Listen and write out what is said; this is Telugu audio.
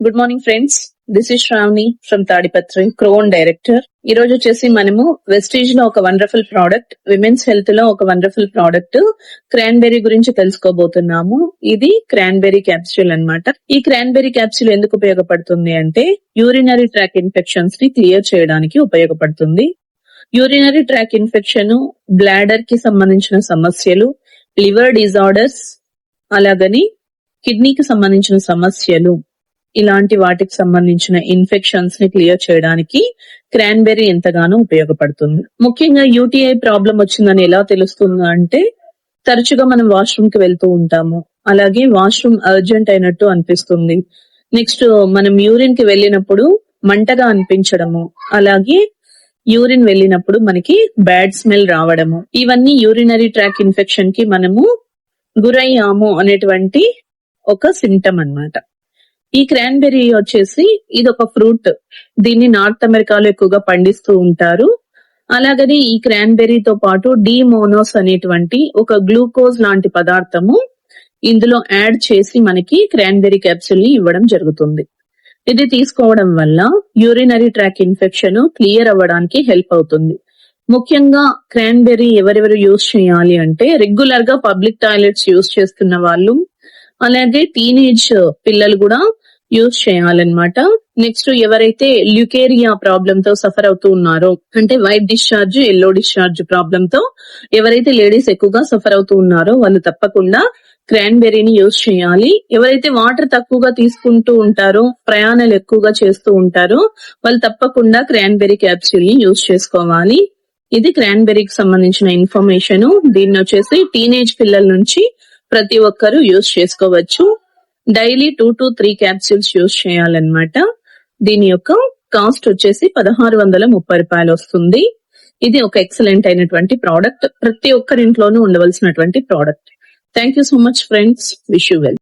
Good morning friends, this is Shravani from Tadipatri, క్రోన్ డైరెక్టర్. ఈ రోజు వచ్చేసి మనము వెస్టీజ్ లో ఒక వండర్ఫుల్ ప్రోడక్ట్, విమెన్స్ హెల్త్ లో ఒక వండర్ఫుల్ ప్రోడక్ట్ క్రాన్బెర్రీ గురించి తెలుసుకోబోతున్నాము. ఇది క్రాన్బెర్రీ క్యాప్సూల్ అన్నమాట. ఈ క్రాన్బెర్రీ క్యాప్సూల్ ఎందుకు ఉపయోగపడుతుంది అంటే యూరినరీ ట్రాక్ ఇన్ఫెక్షన్స్ ని క్లియర్ చేయడానికి ఉపయోగపడుతుంది. యూరినరీ ట్రాక్ ఇన్ఫెక్షన్, బ్లాడర్ కి సంబంధించిన సమస్యలు, లివర్ డిజార్డర్స్, అలాగని కిడ్నీకి సంబంధించిన సమస్యలు, ఇలాంటి వాటికి సంబంధించిన ఇన్ఫెక్షన్స్ ని క్లియర్ చేయడానికి క్రాన్బెర్రీ ఎంతగానో ఉపయోగపడుతుంది. ముఖ్యంగా యూటీఐ ప్రాబ్లం వచ్చిందని ఎలా తెలుస్తుంది అంటే, తరచుగా మనం వాష్రూమ్ కి వెళ్తూ ఉంటాము, అలాగే వాష్రూమ్ అర్జెంట్ అయినట్టు అనిపిస్తుంది. నెక్స్ట్ మనం యూరిన్ కి వెళ్ళినప్పుడు మంటగా అనిపించడము, అలాగే యూరిన్ వెళ్ళినప్పుడు మనకి బ్యాడ్ స్మెల్ రావడము, ఇవన్నీ యూరినరీ ట్రాక్ ఇన్ఫెక్షన్ కి మనము గురయ్యాము అనేటువంటి ఒక సింటమ్ అన్నమాట. ఈ క్రాన్బెర్రీ వచ్చేసి ఇది ఒక ఫ్రూట్. దీన్ని నార్త్ అమెరికాలో ఎక్కువగా పండిస్తూ ఉంటారు. అలాగని ఈ క్రాన్బెర్రీతో పాటు డిమోనోస్ అనేటువంటి ఒక గ్లూకోజ్ లాంటి పదార్థము ఇందులో యాడ్ చేసి మనకి క్రాన్బెర్రీ క్యాప్సూల్ ని ఇవ్వడం జరుగుతుంది. ఇది తీసుకోవడం వల్ల యూరినరీ ట్రాక్ ఇన్ఫెక్షన్ క్లియర్ అవ్వడానికి హెల్ప్ అవుతుంది. ముఖ్యంగా క్రాన్బెర్రీ ఎవరెవరు యూజ్ చేయాలి అంటే, రెగ్యులర్ గా పబ్లిక్ టాయిలెట్స్ యూజ్ చేస్తున్న వాళ్ళు, అలాగే టీనేజ్ పిల్లలు కూడా యూజ్ చేయాలన్నమాట. నెక్స్ట్ ఎవరైతే ల్యూకేరియా ప్రాబ్లమ్ తో సఫర్ అవుతూ ఉన్నారో, అంటే white discharge, yellow discharge problem తో ఎవరైతే లేడీస్ ఎక్కువగా సఫర్ అవుతూ ఉన్నారో వాళ్ళు తప్పకుండా క్రాన్బెర్రీని యూజ్ చేయాలి. ఎవరైతే వాటర్ తక్కువగా తీసుకుంటూ ఉంటారో, ప్రయాణాలు ఎక్కువగా చేస్తూ ఉంటారో వాళ్ళు తప్పకుండా క్రాన్బెర్రీ క్యాప్సూల్ ని యూజ్ చేసుకోవాలి. ఇది క్రాన్బెర్రీకి సంబంధించిన ఇన్ఫర్మేషన్. దీన్ని వచ్చేసి టీనేజ్ పిల్లల నుంచి ప్రతి ఒక్కరూ యూజ్ చేసుకోవచ్చు. డైలీ 2 to 3 క్యాప్సూల్స్ యూజ్ చేయాలన్నమాట. దీని యొక్క కాస్ట్ వచ్చేసి 1630 రూపాయలు వస్తుంది. ఇది ఒక ఎక్సలెంట్ అయినటువంటి ప్రోడక్ట్, ప్రతి ఒక్కరింట్లోనూ ఉండవలసినటువంటి product. Thank you so much friends, wish you well.